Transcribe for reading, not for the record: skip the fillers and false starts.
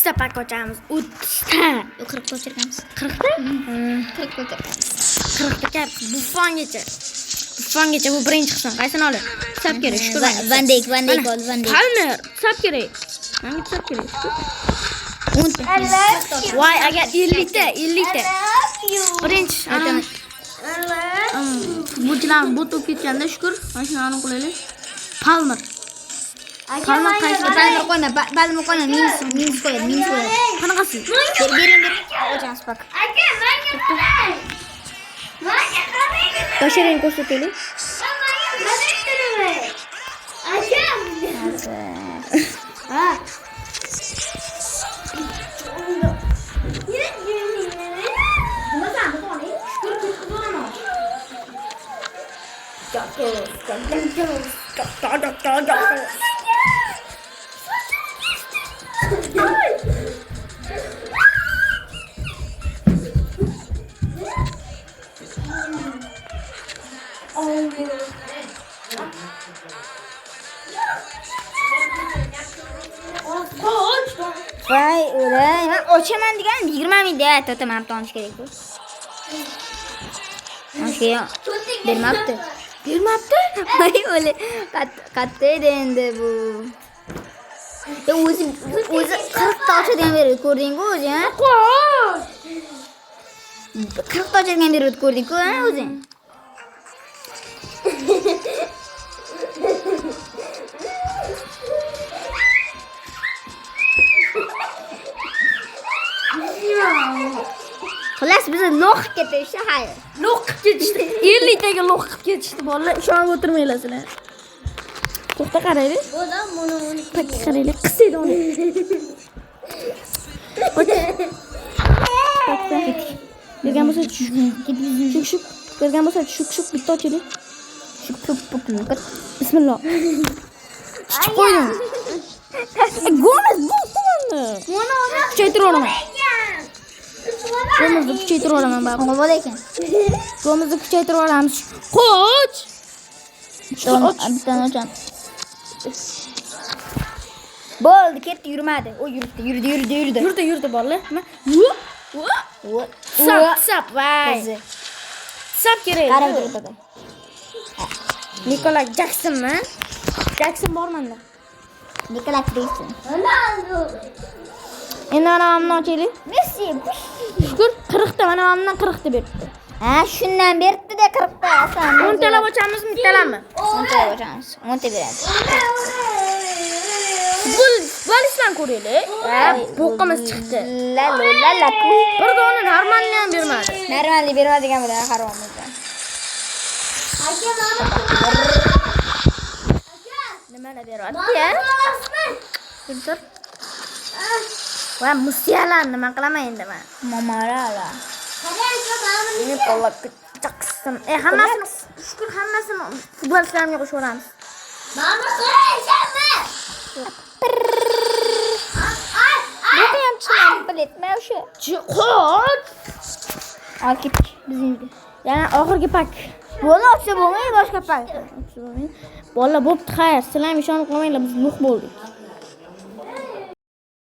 ta pak ochamiz. 30 ta. 40 ta ochirganmiz. 40 ta? 40 ta ochirganmiz. 40 ta buffongacha. Buffongacha bu birinchi qism. Qaysini olib? Sap kerak. Shukur. Van Dijk ol, Van Dijk. Palmer, sap kerak. Menga sap kerak. 10 ta. Voy, agar 50 ta. Birinchi aytaman. Futbolchilar bu to'p ketganda shukur. Mana shuni aniq qilaylik. Palmer. Palmer qaysi? Palmer qo'yma, minus qo'yadi. Qanaqasi? Bering. Ochamiz pak. Basharaning ko'rsataylik. Voy, o'ray. Men ochaman deganim 20 ming deyapti, o'taman tonish kerak bu. Mashiya bermabdi. Voy, o'li qatta edi endi bu. O'zi 40 ta ochadigan berib ko'rding-ku o'zi, ha? Qo'sh. 40 ta ochadigan berib ko'rding-ku, ha, o'zi? Xullas bizni lo'qib ketishdi, hayr. Lo'qib ketishdi. 50 taga lo'qib ketishdi bolalar. Ishonib o'tirmaylasizlar. To'xta qaraylik. Buni. Pakka qaraylik. Qisaydi uni. Bergan bo'lsa shuk. Bergan bo'lsa shuk bitta ochaylik. Shuk. Bismillah. Qo'ydim. Gomez bu tomonni. Kuchaytirib Gomezni kuchaytirib olaman bari. Nima bo'lar ekan? Gomezni kuchaytirib olamiz. Qo'ch. Bittani ocham. Bo'ldi, ketdi, yurmadi. O yurdi. Yurdi bolalar. Sap, vay. Sap kerak. Qarab turadi. Nikola Jacksonmi? Jackson bormanda. Nikola Jackson. Endi mana mamni ochaylik. Messi. Shukur 40 ta, mana mamdan 40 ta beribdi. Ha, shundan beribdi-da 40 ta. 10 talab ochamizmi, bittalami? 10 ta ochamiz. 10 ta beradi. Futbolistdan ko'raylik. Boqimiz chiqdi. La. Bir dona normalni ham bermadi. Normalni beradigan bo'lar haromizdan. Nimalar beryapti-ya? Tur. Va Musiala nima qilaman endi men? Mamarala. Nikola Jackson. Hammasini shukur hammasini futbolchilarimga qo'shib olamiz. Bu ham chiqam biletma o'sha. Qo'ch. Al ketdik bizningga. Yana oxirgi pak. Bo'ldi, ochsa bo'lmaydi boshqa pak. Bolalar bo'pti, xayr. Sizlar ham ishonib qolmanglar, biz nuq bo'ldik.